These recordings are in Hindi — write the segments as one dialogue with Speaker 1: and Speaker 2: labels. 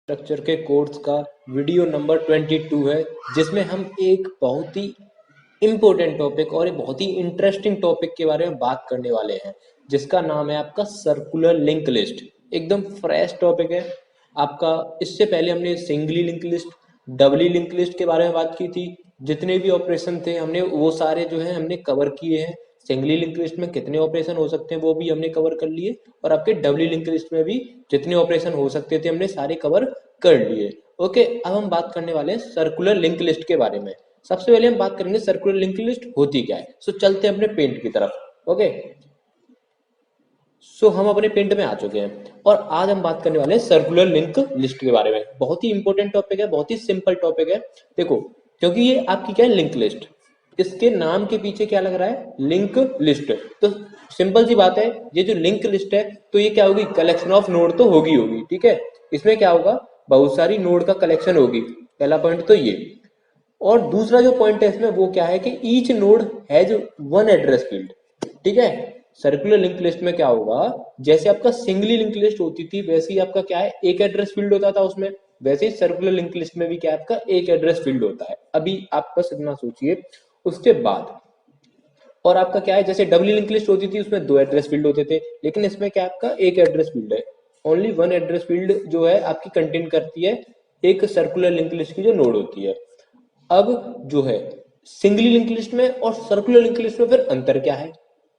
Speaker 1: स्ट्रक्चर के कोर्स का वीडियो नंबर 22 है, जिसमें हम एक बहुत ही इम्पोर्टेंट टॉपिक और एक बहुत ही इंटरेस्टिंग टॉपिक के बारे में बात करने वाले हैं, जिसका नाम है आपका सर्कुलर लिंक लिस्ट। एकदम फ्रेश टॉपिक है आपका। इससे पहले हमने singly link list, doubly link list के बारे में बात की थी। जितने भी ऑपरेशन थे हमने वो सारे जो है हमने कवर किए हैं। सिंगली लिंक लिस्ट में कितने ऑपरेशन हो सकते हैं वो भी हमने कवर कर लिए, और आपके डबली लिंक लिस्ट में भी जितने ऑपरेशन हो सकते थे हमने सारे कवर कर लिए। ओके, अब हम बात करने वाले हैं सर्कुलर लिंक लिस्ट के बारे में। सबसे पहले हम बात करेंगे सर्कुलर लिंक लिस्ट होती क्या है। सो चलते हैं अपने पेंट की तरफ। ओके, सो हम अपने पेंट में आ चुके हैं और आज हम बात करने वाले हैं सर्कुलर लिंक लिस्ट के बारे में। बहुत ही इंपॉर्टेंट टॉपिक है, बहुत ही सिंपल टॉपिक है। देखो, क्योंकि ये आपकी क्या है, लिंक लिस्ट। इसके नाम के पीछे क्या लग रहा है, लिंक लिस्ट। तो सिंपल सी बात है, ये जो लिंक लिस्ट है तो ये क्या होगी, कलेक्शन ऑफ नोड तो होगी, ठीक है। इसमें क्या होगा, बहुत सारी नोड का कलेक्शन होगी। पहला पॉइंट तो ये। और दूसरा जो पॉइंट है इसमें वो क्या है कि each node has one address field, ठीक है। सर्कुलर लिंक लिस्ट में क्या होगा, जैसे आपका सिंगली लिंक लिस्ट होती थी वैसे ही आपका क्या है, एक एड्रेस फील्ड होता था उसमें। वैसे ही सर्कुलर लिंक लिस्ट में भी क्या है, आपका एक एड्रेस फील्ड होता है। अभी आप बस इतना सोचिए। उसके बाद और आपका क्या है, जैसे डबली लिंक लिस्ट होती थी उसमें दो एड्रेस फील्ड होते थे, लेकिन इसमें क्या आपका एक एड्रेस फील्ड है। ओनली वन एड्रेस फील्ड जो है आपकी कंटेन करती है एक सर्कुलर लिंक लिस्ट की जो नोड होती है। अब जो है सिंगली लिंक लिस्ट में और सर्कुलर लिंक लिस्ट में फिर अंतर क्या है।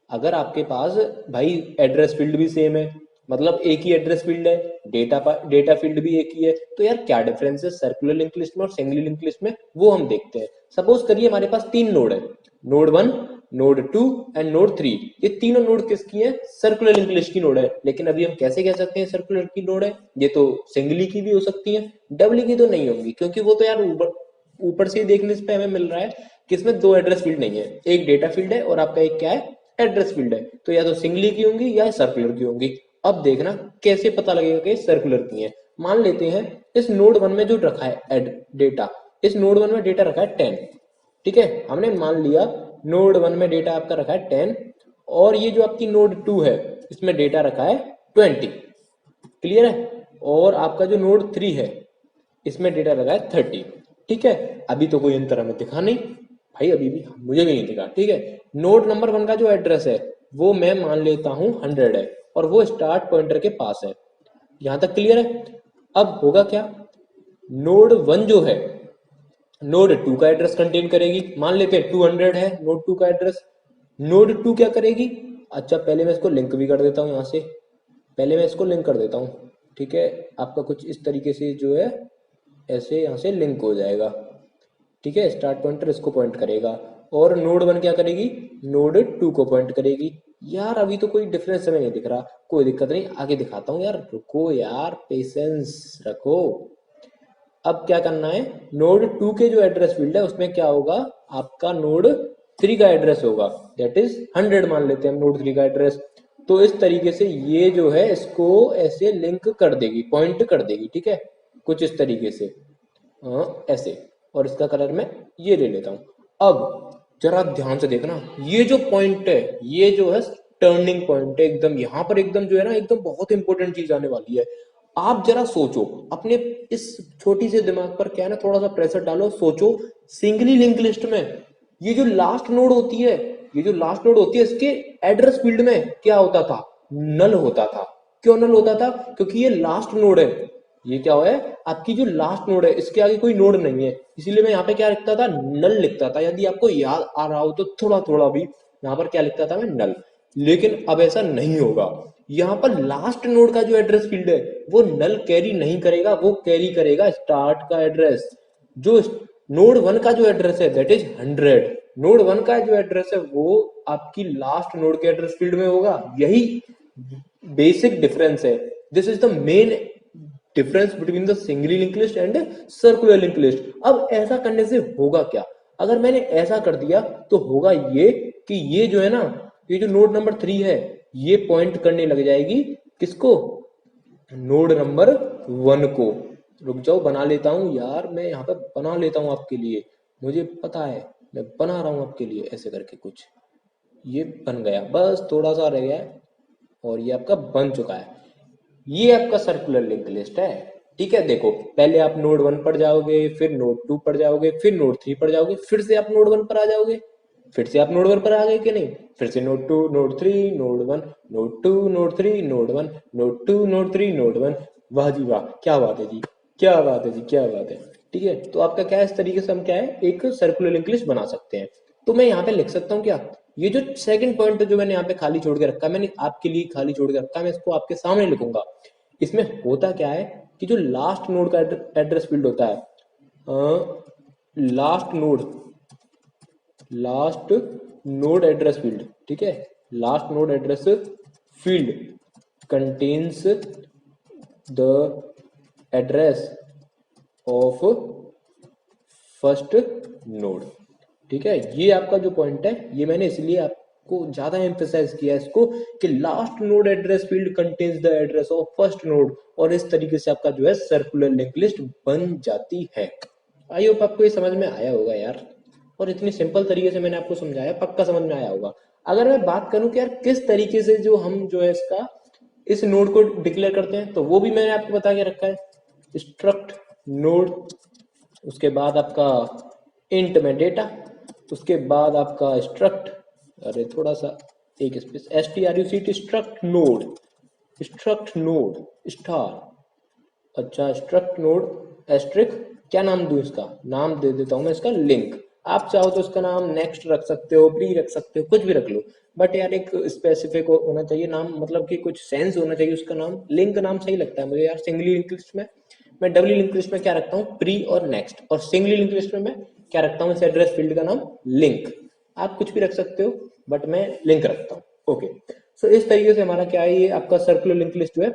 Speaker 1: अगर आपके पास भाई एड्रेस फील्ड भी सेम है, मतलब एक ही एड्रेस फील्ड है, डेटा फील्ड भी एक ही है, तो यार क्या डिफरेंस है सर्कुलर लिंक लिस्ट में और सिंगली लिंक लिस्ट में, वो हम देखते हैं। सपोज करिए हमारे पास तीन नोड है, नोड 1, नोड 2 एंड नोड 3। ये तीनों नोड किसकी है, सर्कुलर लिंक लिस्ट की नोड है। लेकिन अभी हम कैसे कह सकते हैं सर्कुलर की नोड है, ये तो सिंगली की भी हो सकती है, डबली की तो नहीं होंगी, क्योंकि वो तो यार ऊपर से ही देखने पे हमें मिल रहा है कि इसमें दो एड्रेस फील्ड नहीं है, एक डेटा फील्ड है और आपका एक क्या है, एड्रेस फील्ड है। तो या तो सिंगली की होंगी या सर्कुलर की होंगी। अब देखना कैसे पता लगेगा कि सर्कुलर की है। मान लेते हैं इस नोड 1 में जो रखा है डेटा, इस नोड 1 में डेटा रखा है 10, ठीक है। हमने मान लिया नोड 1 में डेटा आपका रखा है 10, और ये जो आपकी नोड 2 है इसमें डेटा रखा है 20, क्लियर है। और आपका जो नोड 3 है इसमें डेटा लगा है 30, ठीक है। अभी तो कोई अंतर हमें दिखा नहीं भाई, अभी भी मुझे भी नहीं दिखा, ठीक है। नोड नंबर 1 का जो एड्रेस है वो मैं मान लेता हूं 100 है, और वो स्टार्ट पॉइंटर के पास है। यहां तक क्लियर है। अब होगा क्या, नोड 1 जो है नोड 2 का एड्रेस कंटेन करेगी। मान लेते हैं 200 है नोड 2 का एड्रेस। नोड 2 क्या करेगी, अच्छा पहले मैं इसको लिंक भी कर देता हूँ यहाँ से, पहले मैं इसको लिंक कर देता हूँ, ठीक है। आपका कुछ इस तरीके से जो है ऐसे यहाँ से लिंक हो जाएगा, ठीक है। स्टार्ट पॉइंटर इसको पॉइंट करेगा, और नोड 1 क्या करेगी, नोड 2 को पॉइंट करेगी। यार अभी तो कोई डिफरेंस हमें नहीं दिख रहा, कोई दिक्कत नहीं, आगे दिखाता हूँ यार, रुको यार, पेशेंस रखो। अब क्या करना है, नोड 2 के जो एड्रेस फील्ड है उसमें क्या होगा, आपका नोड 3 का एड्रेस होगा, दैट इज 100 मान लेते हैं हम नोड 3 का एड्रेस। तो इस तरीके से ये जो है इसको ऐसे लिंक कर देगी, पॉइंट कर देगी, ठीक है, कुछ इस तरीके से, हाँ ऐसे। और इसका कलर मैं ये ले लेता हूँ। अब जरा ध्यान से देखना, ये जो पॉइंट है ये जो है टर्निंग पॉइंट है एकदम, यहाँ पर एकदम जो है ना, एकदम बहुत इंपॉर्टेंट चीज आने वाली है। आप जरा सोचो अपने इस छोटी से दिमाग पर, क्या है ना, थोड़ा सा प्रेशर डालो, सोचो। सिंगली लिंक लिस्ट में ये जो लास्ट नोड होती है, ये जो लास्ट नोड होती है इसके एड्रेस फील्ड में क्या होता था, नल होता था। क्यों नल होता था, क्योंकि ये लास्ट नोड है। ये क्या है, आपकी जो लास्ट नोड है इसके आगे कोई नोड नहीं है, इसीलिए मैं यहाँ पे क्या लिखता था, नल लिखता था। यदि आपको याद आ रहा हो तो थोड़ा थोड़ा भी, यहाँ पर क्या लिखता था मैं, नल। लेकिन अब ऐसा नहीं होगा, यहाँ पर लास्ट नोड का जो एड्रेस फील्ड है वो नल कैरी नहीं करेगा, वो कैरी करेगा स्टार्ट का एड्रेस। जो नोड 1 का जो एड्रेस है दैट इज 100, नोड 1 का जो एड्रेस है वो आपकी लास्ट नोड के एड्रेस फील्ड में होगा। यही बेसिक डिफरेंस है, this is the main difference between the singly link list and circular link list. अब ऐसा करने से होगा क्या, अगर मैंने ऐसा कर दिया तो होगा ये कि ये जो है ना, ये जो नोड नंबर 3 है ये पॉइंट करने लग जाएगी किसको, नोड नंबर 1 को। रुक जाओ बना लेता हूं यार, मैं यहाँ पे बना लेता हूं आपके लिए, मुझे पता है मैं बना रहा हूं आपके लिए ऐसे करके कुछ। ये बन गया, बस थोड़ा सा रह गया है, और ये आपका बन चुका है। ये आपका सर्कुलर लिंक लिस्ट है, ठीक है, देखो पहले आप नोड 1 पर जाओगे, फिर नोड 2 पर जाओगे, फिर नोड 3 पर जाओगे, फिर से आप नोड 1 पर आ जाओगे, फिर से आप नोड 1 पर आ गए कि नहीं, फिर से node 2 node 3 node 1 node 2 node 3 node 1 node 2 node 3 node 1। वाह जी वाह, क्या बात है जी, क्या बात है जी, क्या बात है। ठीक है, तो आपका क्या है, इस तरीके से हम क्या है एक सर्कुलर लिंक लिस्ट बना सकते हैं। तो मैं यहाँ पे लिख सकता हूँ क्या, ये जो सेकंड पॉइंट जो मैंने यहाँ पे खाली छोड़ के रखा है, मैंने आपके लिए खाली छोड़ के रखा है, मैं इसको आपके सामने लिखूंगा। इसमें होता क्या है कि जो लास्ट नोड का एड्रेस फील्ड होता है, last node, last node address field, ठीक है, last node address field contains the address of first node. ठीक है, ये आपका जो पॉइंट है, ये मैंने इसलिए आपको ज्यादा एम्फेसाइज किया है इसको कि last node address field contains the address of first node, और इस तरीके से आपका जो है सर्कुलर लिंक लिस्ट बन जाती है। आई होप आपको ये समझ में आया होगा यार, और इतनी सिंपल तरीके से मैंने आपको समझाया, पक्का समझ में आया होगा। अगर मैं बात करूं कि यार किस तरीके से जो हम जो है इसका इस नोड को डिक्लेयर करते हैं, तो वो भी मैंने आपको बता के रखा है। स्ट्रक्ट नोड, उसके बाद आपका इंट में डेटा, उसके बाद आपका स्ट्रक्ट, अरे थोड़ा सा एक space, STRUCT struct node, struct node star, अच्छा स्ट्रक्ट नोड एस्ट्रिक, क्या नाम दूं इसका, नाम दे देता हूं मैं इसका लिंक। आप चाहो तो इसका नाम नेक्स्ट रख सकते हो, प्री रख सकते हो, कुछ भी रख लो, बट यार एक स्पेसिफिक होना चाहिए नाम, मतलब कि कुछ सेंस होना चाहिए उसका नाम। लिंक नाम सही लगता है मुझे यार। सिंगली लिंक लिस्ट में मैं, डबली लिंक लिस्ट में क्या रखता हूँ, प्री और नेक्स्ट, और सिंगली लिंक लिस्ट में मैं क्या रखता हूँ, इस एड्रेस फील्ड का नाम लिंक। आप कुछ भी रख सकते हो, बट मैं लिंक रखता हूँ। ओके, सो इस तरीके से हमारा क्या है, ये आपका सर्कुलर लिंक लिस्ट जो है,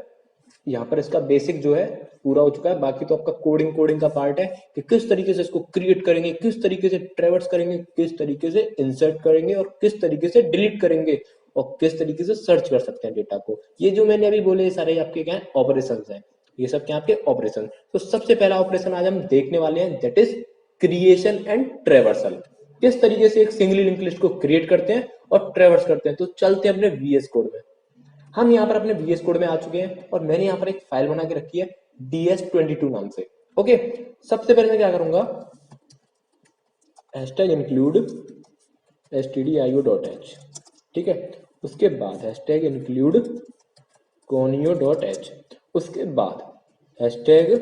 Speaker 1: यहाँ पर इसका बेसिक जो है पूरा हो चुका है। बाकी तो आपका कोडिंग कोडिंग का पार्ट है कि किस तरीके से इसको क्रिएट करेंगे, किस तरीके से ट्रेवर्स करेंगे, किस तरीके से इंसर्ट करेंगे, और किस तरीके से डिलीट करेंगे, और किस तरीके से सर्च कर सकते हैं डेटा को। ये जो मैंने अभी बोले, ये सारे आपके क्या है, ऑपरेशन हैं। ये सब क्या आपके ऑपरेशन। तो सबसे पहला ऑपरेशन आज हम देखने वाले हैं, that is creation and traversal. किस तरीके से एक सिंगली लिंक लिस्ट को क्रिएट करते हैं और ट्रेवर्स करते हैं। तो चलते हैं अपने VS कोड में। हम यहाँ पर अपने VS कोड में आ चुके हैं, और मैंने यहाँ पर एक फाइल बना के रखी है DS22 नाम से। ओके, सबसे पहले मैं क्या करूंगा, हैशटैग इंक्लूड stdio.h, ठीक है, उसके बाद हैशटैग इंक्लूड conio.h, उसके बाद hashtag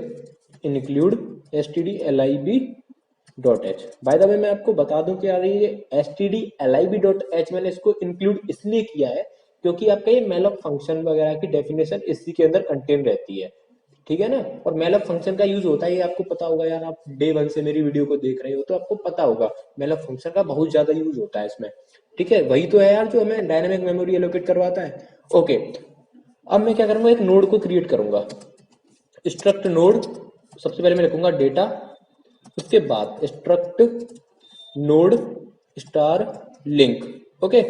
Speaker 1: include stdlib.h। By the way मैं आपको बता दूं कि यार ये stdlib.h मैंने इसको इंक्लूड इसलिए किया है क्योंकि आपका ये मैलॉक फंक्शन वगैरह की डेफिनेशन इसी के अंदर कंटेन रहती है। ठीक है ना, और मैलॉक फंक्शन का यूज होता है, ये आपको पता होगा यार, आप डे 1 से मेरी वीडियो को देख रहे हो तो आपको पता होगा मैलॉक फंक्शन का बहुत ज्यादा यूज होता है इसमें। ठीक है, वही तो है यार जो हमें डायनेमिक मेमोरी एलोकेट करवाता है। ओके, अब मैं क्या करूंगा, एक नोड को क्रिएट करूंगा, स्ट्रक्ट नोड। सबसे पहले मैं लिखूंगा डेटा, उसके बाद struct node star link. Okay,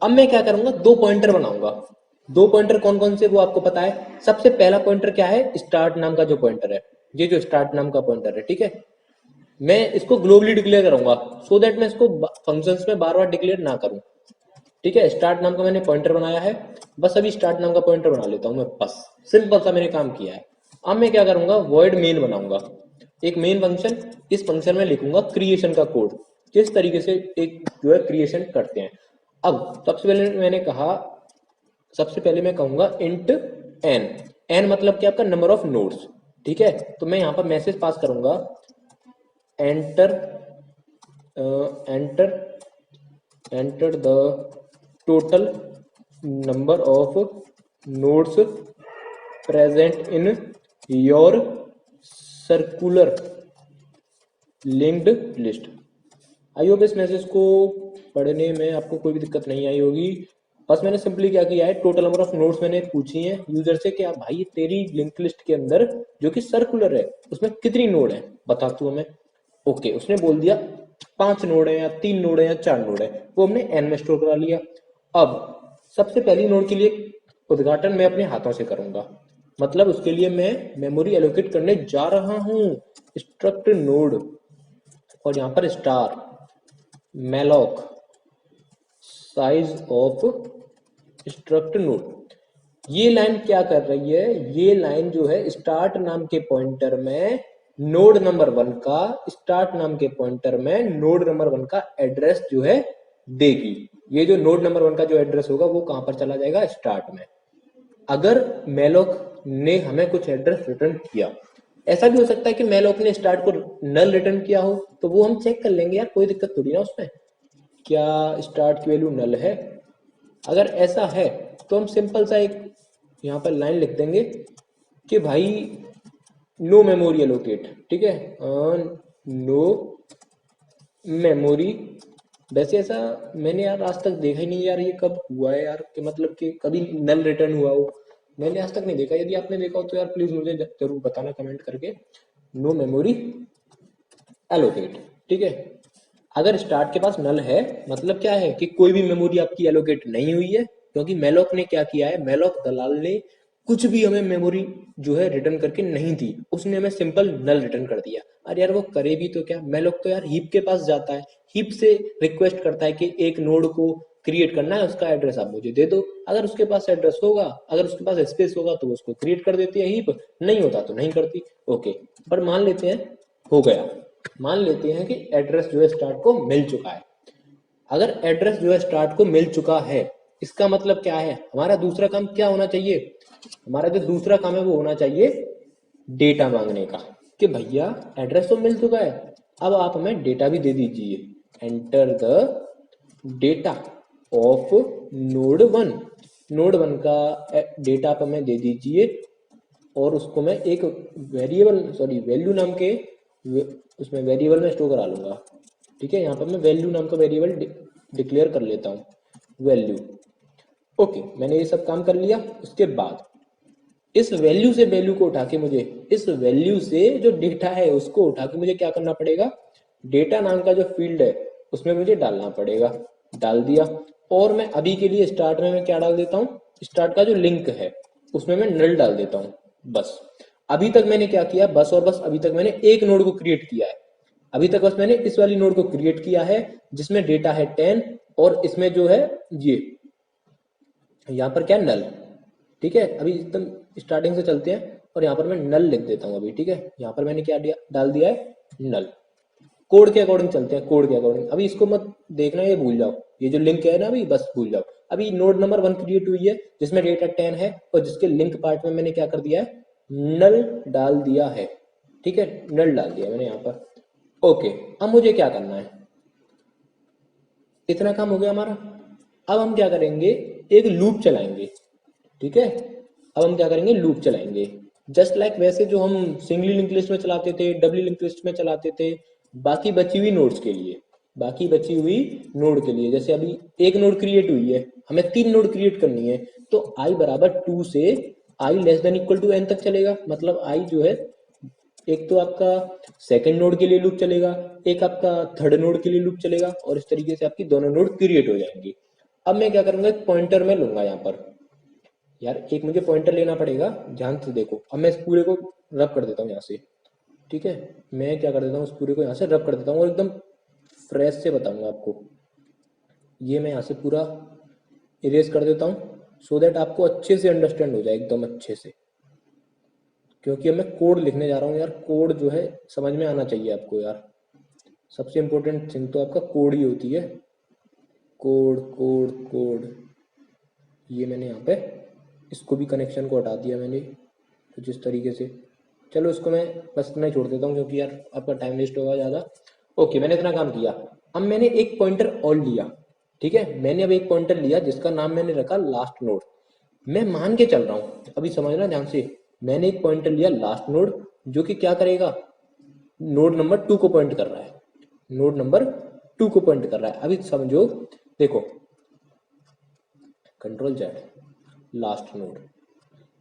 Speaker 1: अब मैं क्या करूंगा, दो पॉइंटर बनाऊंगा। दो पॉइंटर कौन कौन से वो आपको पता है। सबसे पहला पॉइंटर क्या है, स्टार्ट नाम का जो पॉइंटर है, ये जो स्टार्ट नाम का पॉइंटर है, ठीक है, मैं इसको ग्लोबली डिक्लेयर करूंगा सो दैट मैं इसको फंक्शंस में बार बार डिक्लेयर ना करूं। ठीक है, स्टार्ट नाम का मैंने पॉइंटर बनाया है, बस अभी स्टार्ट नाम का पॉइंटर बना लेता हूं मैं, बस सिंपल सा मैंने काम किया है। अब मैं क्या करूंगा, वॉइड मेन बनाऊंगा, एक मेन फंक्शन। इस फंक्शन में लिखूंगा क्रिएशन का कोड, किस तरीके से एक जो है क्रिएशन करते हैं। अब सबसे पहले मैंने कहा, सबसे पहले मैं कहूंगा इंट एन। एन मतलब क्या, आपका नंबर ऑफ नोड्स। ठीक है, तो मैं यहाँ पर मैसेज पास करूंगा, enter enter enter the total number of nodes present in your circular linked list. I hope इस मैसेज को पढ़ने में आपको कोई भी दिक्कत नहीं आई होगी। बस मैंने सिंपली क्या किया है, टोटल नंबर ऑफ नोड्स मैंने पूछी है यूजर से कि भाई तेरी लिंक लिस्ट के अंदर जो कि सर्कुलर है उसमें कितनी नोड है बता तू हमें। ओके, उसने बोल दिया 5 नोड है या 3 नोड है या 4 नोड है, वो हमने एन में स्टोर करा लिया। अब सबसे पहली नोड के लिए उद्घाटन मैं अपने हाथों से करूंगा, मतलब उसके लिए मैं मेमोरी एलोकेट करने जा रहा हूं, स्ट्रक्ट नोड, और यहां पर star malloc size of struct node. ये लाइन क्या कर रही है, ये लाइन जो है स्टार्ट नाम के पॉइंटर में नोड नंबर 1 का, स्टार्ट नाम के पॉइंटर में नोड नंबर 1 का एड्रेस जो है देगी। ये जो नोड नंबर 1 का जो एड्रेस होगा वो कहां पर चला जाएगा, स्टार्ट में। अगर मेलोक ने हमें कुछ एड्रेस रिटर्न किया, ऐसा भी हो सकता है कि मेलोक ने स्टार्ट को नल रिटर्न किया हो, तो वो हम चेक कर लेंगे यार, कोई दिक्कत थोड़ी ना उसमें, क्या स्टार्ट की वैल्यू नल है। अगर ऐसा है तो हम सिंपल सा एक यहाँ पर लाइन लिख देंगे कि भाई नो मेमोरी एलोकेट, ठीक है, नो मेमोरी। वैसे ऐसा मैंने यार आज तक देखा ही नहीं यार, ये कब हुआ है यार, कि मतलब कि कभी नल रिटर्न हुआ हो, मैंने आज तक नहीं देखा। यदि आपने देखा हो तो यार प्लीज मुझे जरूर बताना कमेंट करके, नो मेमोरी एलोकेट, ठीक है। अगर स्टार्ट के पास नल है मतलब क्या है कि कोई भी मेमोरी आपकी एलोकेट नहीं हुई है, क्योंकि मेलोक ने क्या किया है, मेलोक दलाल ने कुछ भी हमें मेमोरी जो है रिटर्न करके नहीं दी, उसने हमें सिंपल नल रिटर्न कर दिया। अरे यार वो करे भी तो क्या, मेलोक तो यार हीप के पास जाता है, हीप से रिक्वेस्ट करता है कि एक नोड को क्रिएट करना है, उसका एड्रेस आप मुझे दे दो। अगर उसके पास एड्रेस होगा, अगर उसके पास स्पेस होगा तो उसको क्रिएट कर देती है हीप, नहीं होता तो नहीं करती। ओके, पर मान लेते हैं हो गया, मान लेते हैं कि एड्रेस जो है स्टार्ट को मिल चुका है। अगर एड्रेस जो है स्टार्ट को मिल चुका है, इसका मतलब क्या है, हमारा दूसरा काम क्या होना चाहिए, हमारा जो दूसरा काम है वो होना चाहिए डेटा मांगने का, कि भैया एड्रेस तो मिल चुका है, अब आप हमें डेटा भी दे दीजिए। Enter the data of node 1, node 1 का डेटा आप हमें दे दीजिए, और उसको मैं एक वेरिएबल सॉरी वैल्यू नाम के उसमें वेरिएबल में स्टोर करा लूंगा, ठीक है। यहाँ पर मैं वैल्यू नाम का वेरिएबल डिक्लेयर कर लेता हूँ, वैल्यू। ओके, मैंने ये सब काम कर लिया। उसके बाद इस वैल्यू से वैल्यू को उठा के मुझे, इस वैल्यू से जो डेटा है उसको उठा के मुझे क्या करना पड़ेगा, डेटा नाम का जो फील्ड है उसमें मुझे डालना पड़ेगा। डाल दिया, और मैं अभी के लिए स्टार्ट में मैं क्या डाल देता हूँ, स्टार्ट का जो लिंक है उसमें मैं नल डाल देता हूँ। बस अभी तक मैंने क्या किया, बस और बस अभी तक मैंने एक नोड को क्रिएट किया है। अभी तक बस मैंने इस वाली नोड को क्रिएट किया है जिसमें डेटा है 10, और इसमें जो है ये यहाँ पर क्या नल, ठीक है। अभी एकदम स्टार्टिंग से चलते हैं, और यहाँ पर मैं नल लिख देता हूँ अभी, ठीक है। यहाँ पर मैंने क्या डाल दिया है, नल। कोड के अकॉर्डिंग चलते हैं, कोड के अकॉर्डिंग। अभी इसको मत देखना, ये भूल जाओ, ये जो लिंक है ना अभी बस भूल जाओ। अभी नोड नंबर 1 क्रिएट हुई है जिसमें डेटा 10 है, और जिसके लिंक पार्ट में मैंने क्या कर दिया है, नल डाल दिया है, ठीक है। नल डाल दिया मैंने यहाँ पर। ओके, अब मुझे क्या करना है, इतना काम हो गया हमारा। अब हम क्या करेंगे, एक लूप चलाएंगे, ठीक है। अब हम क्या करेंगे, लूप चलाएंगे, जस्ट लाइक वैसे जो हम सिंगली लिंक लिस्ट में चलाते थे, डबली लिंक लिस्ट में चलाते थे, बाकी बची हुई नोड्स के लिए, बाकी बची हुई नोड के लिए। जैसे अभी एक नोड क्रिएट हुई है, हमें 3 नोड क्रिएट करनी है, तो i बराबर 2 से i less than equal to n तक चलेगा। मतलब i जो है, एक तो आपका सेकंड नोड के लिए लूप चलेगा, एक आपका थर्ड नोड के लिए लूप चलेगा, और इस तरीके से आपकी दोनों नोड क्रिएट हो जाएंगी। अब मैं क्या करूंगा, एक पॉइंटर में लूंगा यहाँ पर, यार एक मुझे पॉइंटर लेना पड़ेगा, ध्यान से देखो। अब मैं इस पूरे को रब कर देता हूँ यहाँ से, ठीक है। मैं क्या कर देता हूँ, इस पूरे को यहाँ से रब कर देता हूँ, और एकदम फ्रेश से बताऊंगा आपको। ये मैं यहाँ से पूरा इरेज कर देता हूँ, सो दैट आपको अच्छे से अंडरस्टैंड हो जाए, एकदम अच्छे से। क्योंकि अब मैं कोड लिखने जा रहा हूँ यार, कोड जो है समझ में आना चाहिए आपको यार। सबसे इम्पोर्टेंट थिंग तो आपका कोड ही होती है, कोड कोड कोड। ये मैंने यहाँ पे इसको भी कनेक्शन को हटा दिया मैंने कुछ इस तरीके से। चलो इसको मैं बस इतना ही छोड़ देता हूँ, क्योंकि यार आपका टाइम वेस्ट होगा ज़्यादा। ओके, मैंने इतना काम किया। अब मैंने एक पॉइंटर और लिया, ठीक है। मैंने अब एक पॉइंटर लिया जिसका नाम मैंने रखा लास्ट नोड। मैं मान के चल रहा हूँ, अभी समझना ध्यान से। मैंने एक पॉइंटर लिया लास्ट नोड, जो कि क्या करेगा, नोड नंबर 2 को पॉइंट कर रहा है, नोड नंबर 2 को पॉइंट कर रहा है। अभी समझो, देखो, कंट्रोल जेड, लास्ट नोड।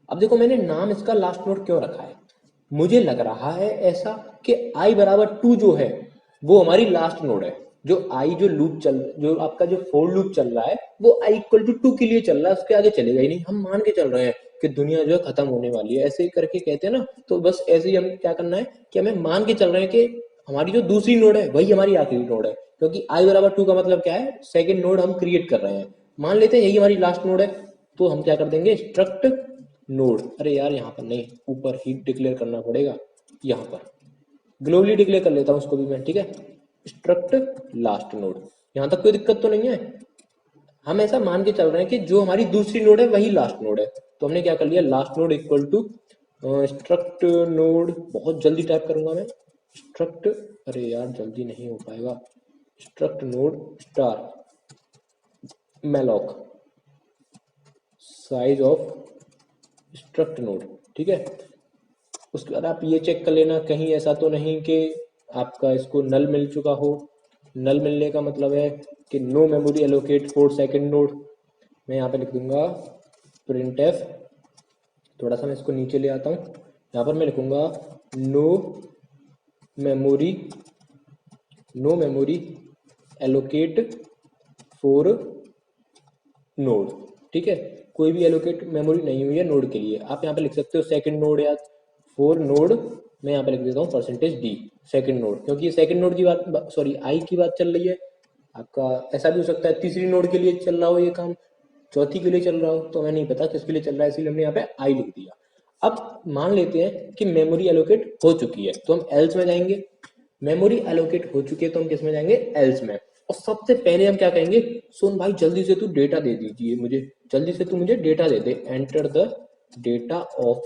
Speaker 1: अब देखो मैंने नाम इसका लास्ट नोड क्यों रखा है, मुझे लग रहा है ऐसा कि i बराबर 2 जो है वो हमारी लास्ट नोड है। जो i जो लूप जो आपका जो फोर लूप चल रहा है वो i इक्वल टू 2 के लिए चल रहा है, उसके आगे चलेगा ही नहीं। हम मान के चल रहे हैं कि दुनिया जो है खत्म होने वाली है, ऐसे ही करके कहते हैं ना। तो बस ऐसे ही हम क्या करना है कि हमें मान के चल रहे हैं कि हमारी जो दूसरी नोड है वही हमारी आखिरी नोड है, क्योंकि i बराबर 2 का मतलब क्या है, सेकेंड नोड हम क्रिएट कर रहे हैं। मान लेते हैं यही हमारी लास्ट नोड है, तो हम क्या कर देंगे, स्ट्रक्ट नोड, अरे यार यहाँ पर नहीं, ऊपर ही डिक्लेयर करना पड़ेगा, यहाँ पर ग्लोबली डिक्लेयर कर लेता हूँ उसको भी मैं, ठीक है, स्ट्रक्ट लास्ट नोड। यहाँ तक कोई दिक्कत तो नहीं है, हम ऐसा मान के चल रहे हैं कि जो हमारी दूसरी नोड है वही लास्ट नोड है। तो हमने क्या कर लिया, last node equal to struct node, बहुत जल्दी टाइप करूंगा मैं, स्ट्रक्ट, अरे यार जल्दी नहीं हो पाएगा, struct node star malloc size of struct node, ठीक है। उसके बाद आप ये चेक कर लेना कहीं ऐसा तो नहीं कि आपका इसको नल मिल चुका हो। नल मिलने का मतलब है कि no memory allocate for second node. मैं यहाँ पे लिख दूंगा प्रिंट एफ, थोड़ा सा मैं इसको नीचे ले आता हूँ, यहाँ पर मैं लिखूंगा no memory allocate for node, ठीक है। कोई भी एलोकेट मेमोरी नहीं हुई है नोड के लिए। आप यहाँ पे लिख सकते हो सेकंड नोड या फॉर नोड, मैं यहाँ पे लिख देता हूँ %d सेकंड नोड, क्योंकि ये सेकंड नोड की बात, सॉरी आई की बात चल रही है। आपका ऐसा भी हो सकता है तीसरी नोड के लिए चल रहा हो ये काम, चौथी के लिए चल रहा हो, तो हमें नहीं पता किसके लिए चल रहा है, इसलिए हमने यहाँ पे आई लिख दिया। अब मान लेते हैं कि मेमोरी एलोकेट हो चुकी है, तो हम एल्स में जाएंगे। मेमोरी एलोकेट हो चुकी है तो हम किस में जाएंगे, एल्स में। और सबसे पहले हम क्या कहेंगे, सोन भाई जल्दी से तू डेटा दे दीजिए मुझे, जल्दी से तू मुझे data they they, enter the data of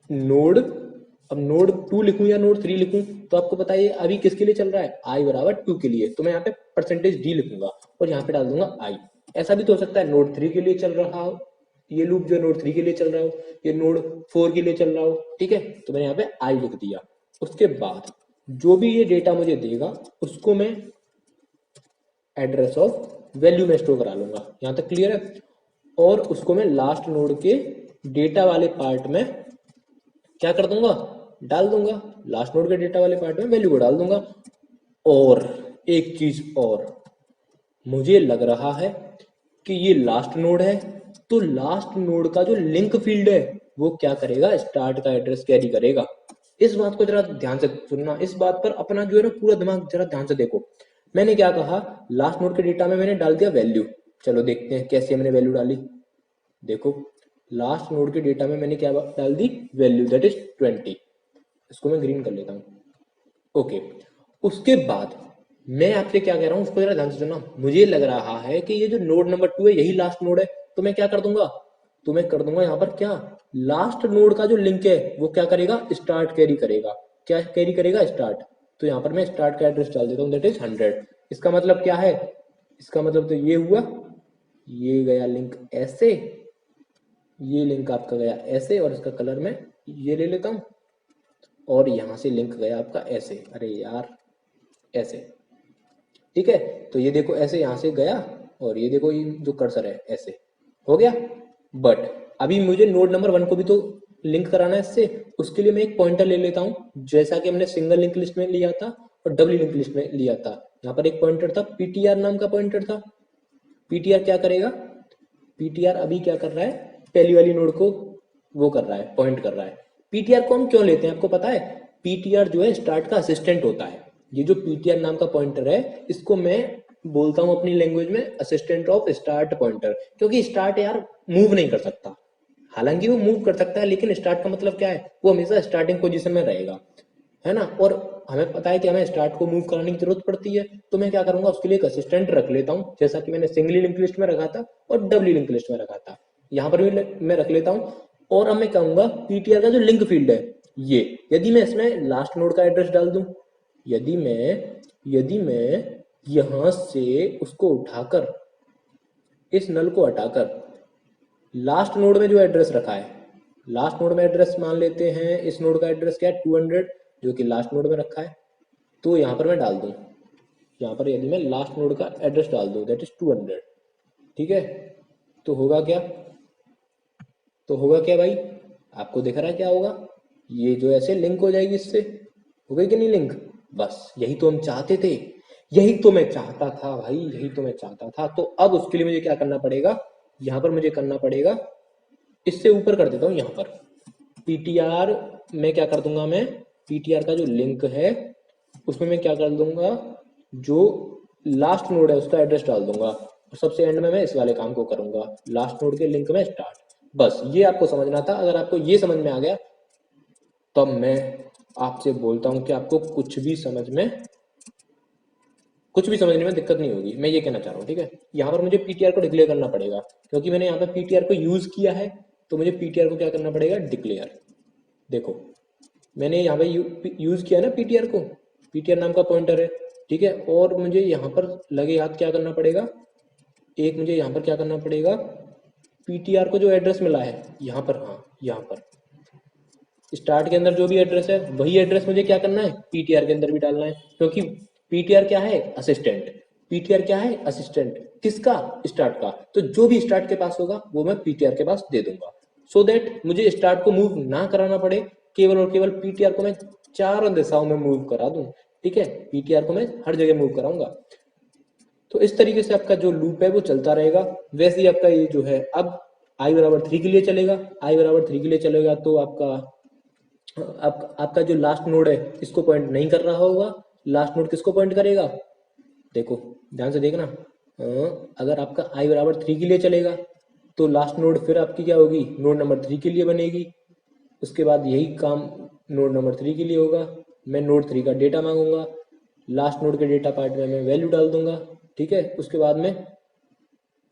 Speaker 1: node. अब नोड 2 लिखूं या नोड 3 लिखूं, तो आपको पता है अभी किसके लिए चल रहा है, i बराबर 2 के लिए, तो मैं यहाँ पे %d लिखूंगा और यहाँ पे डाल दूंगा i। ऐसा भी तो हो सकता है नोड 3 के लिए चल रहा हो, ये लूप जो नोड 3 के लिए चल रहा हो, ये नोड 4 के लिए चल रहा हो, ठीक है, तो मैंने यहाँ पे i लिख दिया। उसके बाद जो भी ये डेटा मुझे देगा उसको मैं एड्रेस ऑफ वैल्यू में स्टोर करा लूंगा, यहाँ तक क्लियर है। और उसको मैं लास्ट नोड के डेटा वाले पार्ट में क्या कर दूंगा, डाल दूंगा, लास्ट नोड के डेटा वाले पार्ट में वैल्यू को डाल दूंगा। और एक चीज और, मुझे लग रहा है कि ये लास्ट नोड है, तो लास्ट नोड का जो लिंक फील्ड है वो क्या करेगा, स्टार्ट का एड्रेस कैरी करेगा। इस बात को जरा ध्यान से सुनना, इस बात पर अपना जो है ना पूरा दिमाग जरा ध्यान से देखो। मैंने क्या कहा, लास्ट नोड के डेटा में मैंने डाल दिया वैल्यू, चलो देखते हैं कैसे मैंने वैल्यू डाली। देखो लास्ट नोड के डेटा में मैंने क्या डाल दी, वैल्यू दैट इज 20, इसको मैं ग्रीन कर लेता हूँ, ओके। उसके बाद मैं आपसे क्या कह रहा हूँ उसको जरा ध्यान से सुनना। मुझे लग रहा है कि ये जो नोड नंबर 2 है यही लास्ट नोड है, तो मैं क्या कर दूंगा, तो मैं कर दूंगा यहाँ पर क्या, लास्ट नोड का जो लिंक है वो क्या करेगा, स्टार्ट कैरी करेगा। क्या कैरी करेगा, स्टार्ट। तो यहाँ पर मैं स्टार्ट का एड्रेस डाल देता हूँ, दैट इज 100। इसका मतलब क्या है, इसका मतलब तो ये हुआ, ये गया लिंक ऐसे, ये लिंक आपका गया ऐसे, और इसका कलर मैं ये ले लेता हूँ, और यहाँ से लिंक गया आपका ऐसे, अरे यार ऐसे, ठीक है। तो ये देखो ऐसे यहाँ से गया, और ये देखो ये जो कर्सर है ऐसे हो गया। बट अभी मुझे नोड नंबर 1 को भी तो लिंक कराना है इससे, उसके लिए मैं एक पॉइंटर ले लेता हूँ, जैसा कि हमने सिंगल लिंक लिस्ट में लिया था और डबल लिंक लिस्ट में लिया था। यहाँ पर एक पॉइंटर था, पीटीआर नाम का पॉइंटर था। पीटीआर क्या करेगा, पीटीआर अभी क्या कर रहा है, पहली वाली नोड को वो कर रहा है, पॉइंट कर रहा है। पीटीआर को हम क्यों लेते हैं आपको पता है, पीटीआर जो है स्टार्ट का असिस्टेंट होता है। ये जो पीटीआर नाम का पॉइंटर है इसको मैं बोलता हूँ अपनी लैंग्वेज में असिस्टेंट ऑफ स्टार्ट पॉइंटर, क्योंकि स्टार्ट यार मूव नहीं कर सकता, हालांकि वो मूव कर सकता है लेकिन स्टार्ट का मतलब क्या है, वो हमेशा स्टार्टिंग पोजीशन में रहेगा, है ना। और हमें पता है कि हमें स्टार्ट को मूव कराने की जरूरत पड़ती है, तो मैं क्या करूंगा उसके लिए एक असिस्टेंट रख लेता हूँ, जैसा कि मैंने सिंगली लिंक लिस्ट में रखा था और डबली लिंक लिस्ट में रखा था, यहाँ पर भी मैं रख लेता हूँ। और अब मैं कहूंगा पीटीआर का जो लिंक फील्ड है ये, यदि मैं इसमें लास्ट नोड का एड्रेस डाल दूं, यदि मैं यहां से उसको उठाकर, इस नल को हटाकर लास्ट नोड में जो एड्रेस रखा है, लास्ट नोड में एड्रेस मान लेते हैं, इस नोड का एड्रेस क्या है 200, जो कि लास्ट नोड में रखा है, तो यहाँ पर मैं डाल दूं, यहाँ पर यदि मैं लास्ट नोड का एड्रेस डाल दूं दैट इज 200, ठीक है, तो होगा क्या, तो होगा क्या भाई, आपको दिख रहा है क्या होगा, ये जो ऐसे लिंक हो जाएगी, इससे हो गई कि नहीं लिंक। बस यही तो हम चाहते थे, यही तो मैं चाहता था भाई, यही तो मैं चाहता था। तो अब उसके लिए मुझे क्या करना पड़ेगा, यहाँ पर मुझे करना पड़ेगा, इससे ऊपर कर देता हूँ, यहाँ पर पीटीआर में क्या कर दूंगा, मैं पीटीआर का जो लिंक है उसमें मैं क्या कर दूंगा, जो लास्ट नोड है उसका एड्रेस डाल दूंगा, और सबसे एंड में मैं इस वाले काम को करूंगा, लास्ट नोड के लिंक में स्टार्ट। बस ये आपको समझना था। अगर आपको ये समझ में आ गया तब मैं आपसे बोलता हूँ कि आपको कुछ भी समझने में दिक्कत नहीं होगी, मैं ये कहना चाह रहा हूँ। ठीक है, यहाँ पर मुझे पीटीआर को डिक्लेयर करना पड़ेगा, क्योंकि मैंने यहाँ पर पीटीआर को यूज किया है, तो मुझे पीटीआर को क्या करना पड़ेगा, डिक्लेयर। देखो मैंने यहाँ पे यूज किया ना पीटीआर को, पीटीआर नाम का पॉइंटर है। ठीक है, और मुझे यहाँ पर लगे हाथ क्या करना पड़ेगा, एक मुझे यहाँ पर क्या करना पड़ेगा, पीटीआर को जो एड्रेस मिला है यहाँ पर, हाँ यहाँ पर स्टार्ट के अंदर जो भी एड्रेस है वही एड्रेस मुझे क्या करना है, पीटीआर के अंदर भी डालना है, क्योंकि पीटीआर क्या है, असिस्टेंट। पीटीआर क्या है, असिस्टेंट किसका, स्टार्ट का। तो जो भी स्टार्ट के पास होगा वो मैं पीटीआर के पास दे दूंगा, सो दैट मुझे स्टार्ट को मूव ना कराना पड़े, केवल और केवल पीटीआर को मैं चारों दिशाओं में मूव करा दूं। ठीक है, पीटीआर को मैं हर जगह मूव कराऊंगा। तो इस तरीके से आपका जो लूप है वो चलता रहेगा। वैसे ही आपका ये जो है अब i बराबर 3 के लिए चलेगा, i बराबर 3 के लिए चलेगा तो आपका जो लास्ट नोड है इसको पॉइंट नहीं कर रहा होगा। लास्ट नोड किसको पॉइंट करेगा, देखो ध्यान से देखना। अगर आपका i बराबर 3 के लिए चलेगा तो लास्ट नोड फिर आपकी क्या होगी, नोड नंबर 3 के लिए बनेगी। उसके बाद यही काम नोड नंबर 3 के लिए होगा। मैं नोड 3 का डेटा मांगूंगा, लास्ट नोड के डेटा पार्ट में मैं वैल्यू डाल दूंगा। ठीक है, उसके बाद में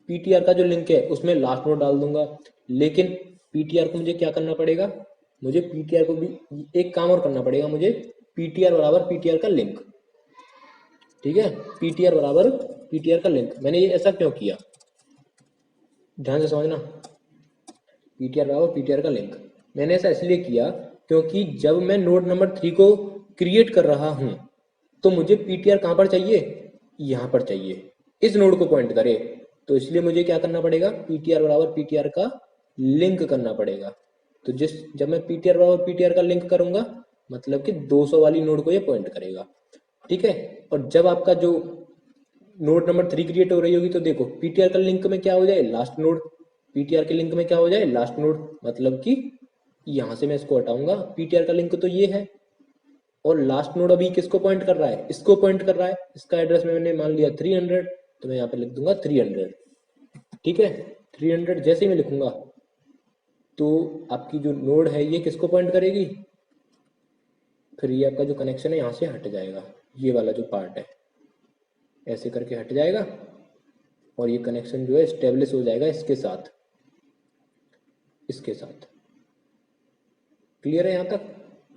Speaker 1: पीटीआर का जो लिंक है उसमें लास्ट नोड डाल दूंगा। लेकिन पीटीआर को मुझे क्या करना पड़ेगा, मुझे पीटीआर को भी एक काम और करना पड़ेगा, मुझे पीटीआर बराबर पीटीआर का लिंक। ठीक है, पीटीआर बराबर पीटीआर का लिंक। मैंने ये ऐसा क्यों किया, ध्यान से समझना। पीटीआर बराबर पीटीआर का लिंक मैंने ऐसा इसलिए किया क्योंकि जब मैं नोड नंबर 3 को क्रिएट कर रहा हूं तो मुझे पीटीआर कहां पर चाहिए, यहां पर चाहिए, इस नोड को पॉइंट करे। तो इसलिए मुझे क्या करना पड़ेगा, पीटीआर बराबर पीटीआर का लिंक करना पड़ेगा। तो जब मैं पीटीआर बराबर पीटीआर का लिंक करूंगा मतलब कि 200 वाली नोड को ये पॉइंट करेगा। ठीक है, और जब आपका जो नोड नंबर 3 क्रिएट हो रही होगी तो देखो पीटीआर का लिंक में क्या हो जाए, लास्ट नोड। पीटीआर के लिंक में क्या हो जाए, लास्ट नोड। मतलब कि यहां से मैं इसको हटाऊंगा, पीटीआर का लिंक तो ये है और लास्ट नोड अभी किसको पॉइंट कर रहा है, इसको पॉइंट कर रहा है। इसका एड्रेस मैंने मान लिया 300, तो मैं यहाँ पे लिख दूंगा 300। ठीक है, 300 जैसे ही मैं लिखूंगा तो आपकी जो नोड है ये किसको पॉइंट करेगी, फिर ये आपका जो कनेक्शन है यहाँ से हट जाएगा, ये वाला जो पार्ट है ऐसे करके हट जाएगा और ये कनेक्शन जो है स्टेब्लिश हो जाएगा इसके साथ, इसके साथ। क्लियर है यहाँ तक,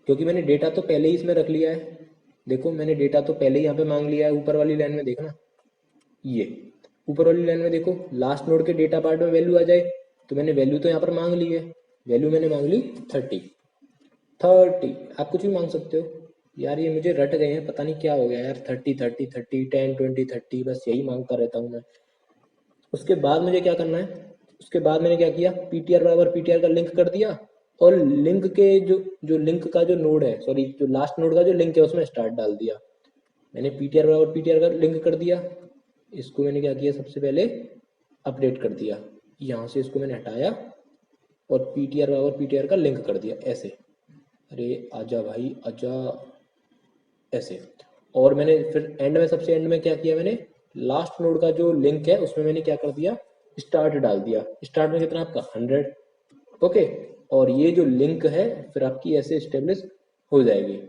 Speaker 1: क्योंकि मैंने डेटा तो पहले ही इसमें रख लिया है। देखो मैंने डेटा तो पहले ही यहाँ पे मांग लिया है। ऊपर वाली लाइन में देखना, ये ऊपर वाली लाइन में देखो लास्ट नोड के डेटा पार्ट में वैल्यू आ जाए, तो मैंने वैल्यू तो यहाँ पर मांग ली है। वैल्यू मैंने मांग ली 30। आप कुछ भी मांग सकते हो यार, ये मुझे रट गए हैं, पता नहीं क्या हो गया यार। 30 30 30 10 20 30 बस यही मांगता रहता हूँ मैं। उसके बाद मुझे क्या करना है, उसके बाद मैंने क्या किया, पीटीआर बराबर पीटीआर का लिंक कर दिया और लिंक के जो लिंक का जो नोड है, सॉरी जो लास्ट नोड का जो लिंक है उसमें स्टार्ट डाल दिया। मैंने पीटीआर बराबर पीटीआर का लिंक कर दिया। इसको मैंने क्या किया, सबसे पहले अपडेट कर दिया, यहाँ से इसको मैंने हटाया और पीटीआर बराबर पीटीआर का लिंक कर दिया ऐसे। अरे आजा भाई आजा, ऐसे। और मैंने फिर एंड में, सबसे एंड में क्या किया, मैंने लास्ट नोड का जो लिंक है उसमें मैंने क्या कर दिया, स्टार्ट डाल दिया। स्टार्ट में कितना आपका 100। ओके, और ये जो लिंक है फिर आपकी ऐसे स्टेब्लिश हो जाएगी।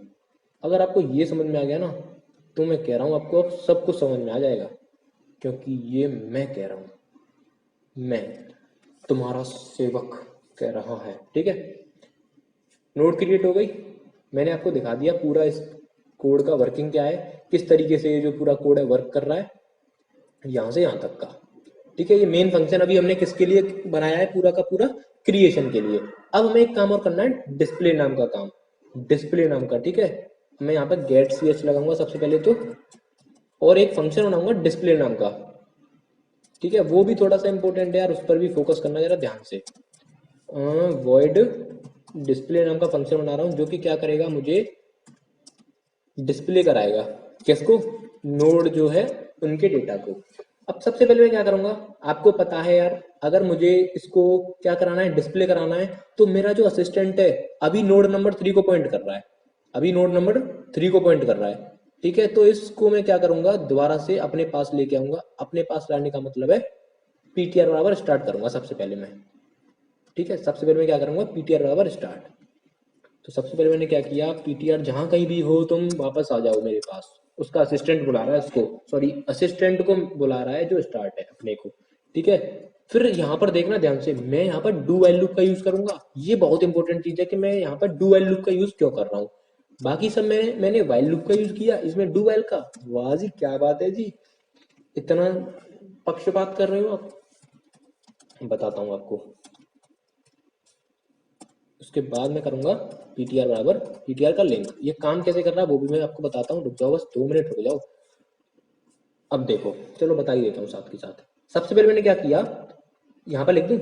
Speaker 1: अगर आपको ये समझ में आ गया ना तो मैं कह रहा हूँ आपको अब सब कुछ समझ में आ जाएगा, क्योंकि ये मैं कह रहा हूँ, मैं तुम्हारा सेवक कह रहा है। ठीक है, नोड क्रिएट हो गई, मैंने आपको दिखा दिया पूरा इस कोड का वर्किंग क्या है, किस तरीके से ये जो पूरा कोड है वर्क कर रहा है यहाँ से यहाँ तक का। ठीक है, ये मेन फंक्शन अभी हमने किसके लिए बनाया है, पूरा का पूरा क्रिएशन के लिए। अब हमें एक काम और करना है, डिस्प्ले नाम का काम, डिस्प्ले नाम का। ठीक है, मैं यहाँ पर गेट ch लगाऊंगा सबसे पहले तो, और एक फंक्शन बनाऊंगा डिस्प्ले नाम का। ठीक है, वो भी थोड़ा सा इंपॉर्टेंट है यार, उस पर भी फोकस करना जरा ध्यान से। वॉइड डिस्प्ले नाम का फंक्शन बना रहा हूँ जो कि क्या करेगा, मुझे डिस्प्ले कराएगा किसको, नोड जो है उनके डेटा को। अब सबसे पहले मैं क्या करूंगा, आपको पता है यार, अगर मुझे इसको क्या कराना है, डिस्प्ले कराना है, तो मेरा जो असिस्टेंट है अभी नोड नंबर 3 को पॉइंट कर रहा है, अभी नोड नंबर 3 को पॉइंट कर रहा है। ठीक है, तो इसको मैं क्या करूंगा, दोबारा से अपने पास लेके आऊंगा। अपने पास लाने का मतलब है पीटीआर बराबर स्टार्ट करूंगा सबसे पहले मैं। ठीक है, सबसे पहले मैं क्या करूंगा, पीटीआर बराबर स्टार्ट। तो सबसे पहले मैंने क्या किया, पीटीआर जहां कहीं भी हो तुम वापस आ जाओ मेरे पास। उसका असिस्टेंट बुला रहा है उसको, सॉरी असिस्टेंट को बुला रहा है जो स्टार्ट है अपने को। ठीक है, फिर यहाँ पर देखना ध्यान से, मैं यहाँ पर डू वाइल लूप का यूज करूंगा। ये बहुत इंपॉर्टेंट चीज है कि मैं यहाँ पर डू वाइल लूप का यूज क्यों कर रहा हूँ। बाकी सब मैंने वाइल लूप का यूज किया, इसमें डू वाइल का। वाह जी क्या बात है जी, इतना पक्षपात कर रहे हो आप। बताता हूँ आपको। उसके बाद मैं करूंगा पीटीआर बराबर पीटीआर का लिंक। ये काम कैसे कर रहा है वो भी मैं आपको बताता हूँ, रुक जाओ बस 2 मिनट रुक जाओ। अब देखो, चलो बता ही देता हूँ साथ के साथ। सबसे पहले मैंने क्या किया, यहाँ पर लिख दूँ,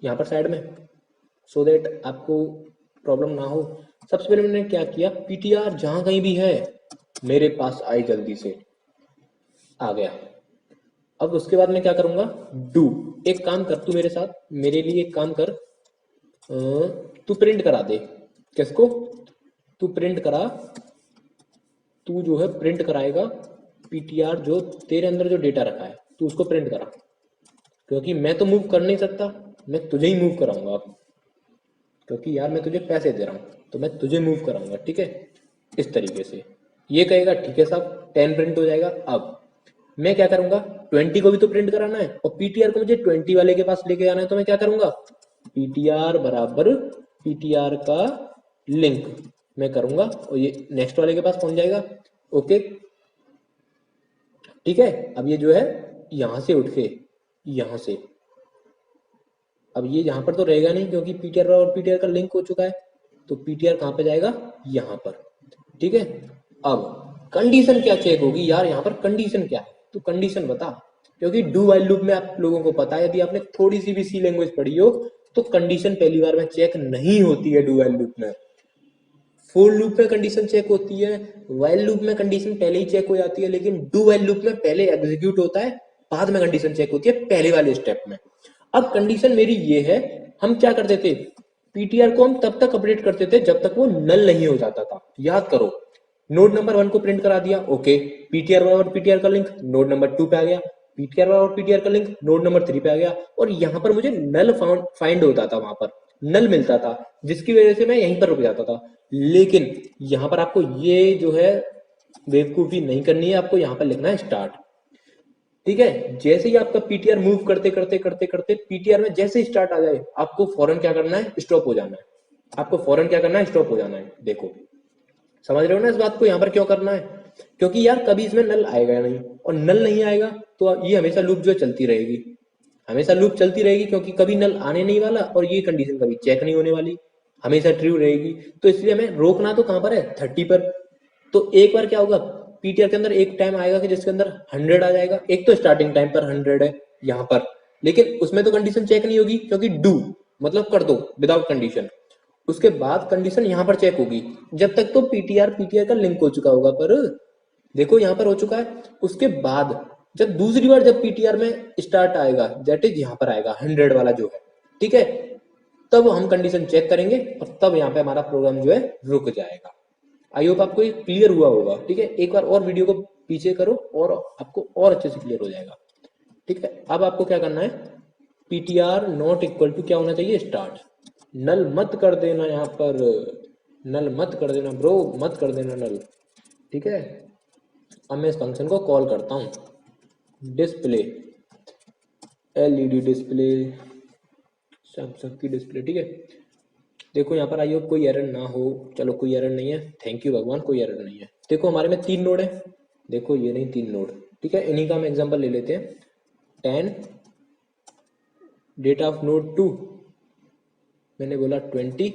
Speaker 1: यहाँ पर साइड में, सो देट आपको प्रॉब्लम ना हो। सबसे पहले मैंने क्या किया, पीटीआर जहां कहीं भी है मेरे पास आए जल्दी से। आ गया। अब उसके बाद मैं क्या करूंगा, डू। एक काम कर तू मेरे साथ, मेरे लिए एक काम कर, तू प्रिंट करा दे। किसको, तू प्रिंट करा, तू जो है प्रिंट कराएगा पीटीआर, जो तेरे अंदर जो डेटा रखा है तू उसको प्रिंट करा। क्योंकि मैं तो मूव कर नहीं सकता, मैं तुझे ही मूव कराऊंगा अब। क्योंकि यार मैं तुझे पैसे दे रहा हूँ तो मैं तुझे मूव कराऊंगा। ठीक है, इस तरीके से ये कहेगा ठीक है साहब 10 प्रिंट हो जाएगा। अब मैं क्या करूंगा, 20 को भी तो प्रिंट कराना है और पीटीआर को मुझे 20 वाले के पास लेके आना है। तो मैं क्या करूंगा, पीटीआर बराबर पीटीआर का लिंक मैं करूंगा और ये नेक्स्ट वाले के पास पहुंच जाएगा। ओके, ठीक है। अब ये जो है यहां से उठ के यहां से, अब ये यहाँ पर तो रहेगा नहीं क्योंकि पीटीआर और पीटीआर का लिंक हो चुका है। तो पीटीआर कहाँ पे जाएगा, यहाँ पर। ठीक है, अब कंडीशन क्या चेक होगी यार, यहाँ पर कंडीशन क्या है, तो कंडीशन बता। क्योंकि डू वाइल लूप में आप लोगों को पता है, यदि आपने थोड़ी सी भी सी लैंग्वेज पढ़ी हो तो कंडीशन पहली बार में चेक नहीं होती है डू वाइल लूप में। फोर लूप में कंडीशन चेक होती है, वाइल लूप में कंडीशन पहले ही चेक हो जाती है, लेकिन डू वाइल लूप में पहले एग्जीक्यूट होता है, बाद में कंडीशन चेक होती है पहले वाले स्टेप में। अब कंडीशन मेरी ये है, हम क्या करते थे, पीटीआर को हम तब तक अपडेट करते थे जब तक वो नल नहीं हो जाता था। याद करो, नोड नंबर 1 को प्रिंट करा दिया, ओके, पीटीआर और पीटीआर का लिंक नोड नंबर 2 पे आ गया, पीटीआर और पीटीआर का लिंक नोड नंबर 3 पे आ गया, और यहां पर मुझे नल फाइंड होता था, वहां पर नल मिलता था, जिसकी वजह से मैं यहीं पर रुक जाता था। लेकिन यहां पर आपको ये जो है बेवकूफी नहीं करनी है, आपको यहां पर लिखना है स्टार्ट। ठीक है, जैसे ही आपका पीटीआर मूव करते करते करते करते पीटीआर में जैसे ही स्टार्ट आ जाए, आपको फौरन क्या करना है, स्टॉप हो जाना है। आपको फौरन क्या करना है, स्टॉप हो जाना है। देखो समझ रहे हो ना इस बात को, यहाँ पर क्यों करना है, क्योंकि यार कभी इसमें नल आएगा नहीं, और नल नहीं आएगा तो ये हमेशा लूप जो चलती रहेगी, हमेशा लूप चलती रहेगी, क्योंकि कभी नल आने नहीं वाला और ये कंडीशन कभी चेक नहीं होने वाली, हमेशा ट्रू रहेगी। तो इसलिए हमें रोकना तो कहां पर है, 30 पर। तो एक बार क्या होगा, पीटीआर के अंदर एक टाइम आएगा कि जिसके अंदर 100 आ जाएगा। एक तो स्टार्टिंग टाइम पर 100 है यहाँ पर, लेकिन उसमें तो कंडीशन चेक नहीं होगी क्योंकि डू मतलब कर दो विदाउट कंडीशन। उसके बाद कंडीशन यहाँ पर चेक होगी जब तक तो पीटीआर पीटीआर का लिंक हो चुका होगा। पर देखो यहाँ पर हो चुका है। उसके बाद जब दूसरी बार जब पीटीआर में स्टार्ट आएगा, दैट इज यहाँ पर आएगा 100 वाला जो है, ठीक है, तब हम कंडीशन चेक करेंगे और तब यहाँ पे हमारा प्रोग्राम जो है रुक जाएगा। आई होप आपको ये क्लियर हुआ होगा। ठीक है, एक बार और वीडियो को पीछे करो और आपको और अच्छे से क्लियर हो जाएगा। ठीक है, अब आपको क्या करना है, पीटीआर नॉट इक्वल टू क्या होना चाहिए, स्टार्ट। नल मत कर देना यहाँ पर, नल मत कर देना ब्रो, मत कर देना नल। ठीक है, अब मैं इस फंक्शन को कॉल करता हूँ, डिस्प्ले एलईडी डिस्प्ले, सैमसंग की डिस्प्ले। ठीक है, देखो यहाँ पर आई होप कोई एरर ना हो। चलो कोई एरर नहीं है, थैंक यू भगवान, कोई एरर नहीं है। देखो हमारे में 3 नोड है, देखो ये नहीं 3 नोड। ठीक है, इन्हीं का हम एग्जांपल ले लेते हैं। 10 डेटा ऑफ नोड 2 मैंने बोला 20,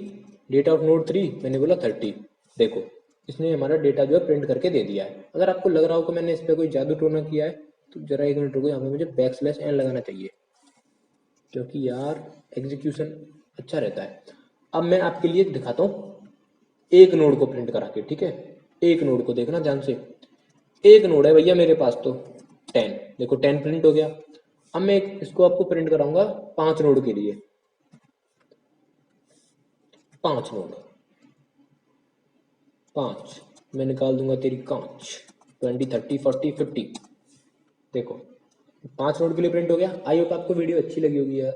Speaker 1: डेटा ऑफ नोड 3 मैंने बोला 30। देखो इसने हमारा डेटा जो है प्रिंट करके दे दिया है। अगर आपको लग रहा हो कि मैंने इस पर कोई जादू टोना किया है तो जरा 1 मिनट रुको, यहाँ पे मुझे बैकस्लैश n लगाना चाहिए क्योंकि यार एग्जीक्यूशन अच्छा रहता है। अब मैं आपके लिए दिखाता हूँ एक नोड को प्रिंट करा के। ठीक है, एक नोड को देखना ध्यान से, एक नोड है भैया मेरे पास तो 10, देखो 10 प्रिंट हो गया। अब मैं इसको आपको प्रिंट कराऊंगा 5 नोड के लिए, 5 नोड, 5 मैं निकाल दूंगा तेरी कांच। 20, 30, 40, 50। देखो 5 नोट के लिए प्रिंट हो गया। आई होप आपको वीडियो अच्छी लगी होगी यार।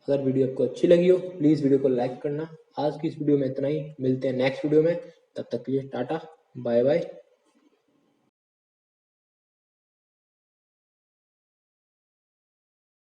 Speaker 1: अगर वीडियो आपको अच्छी लगी हो प्लीज़ वीडियो को लाइक करना। आज की इस वीडियो में इतना ही, मिलते हैं नेक्स्ट वीडियो में। तब तक के लिए टाटा बाय बाय।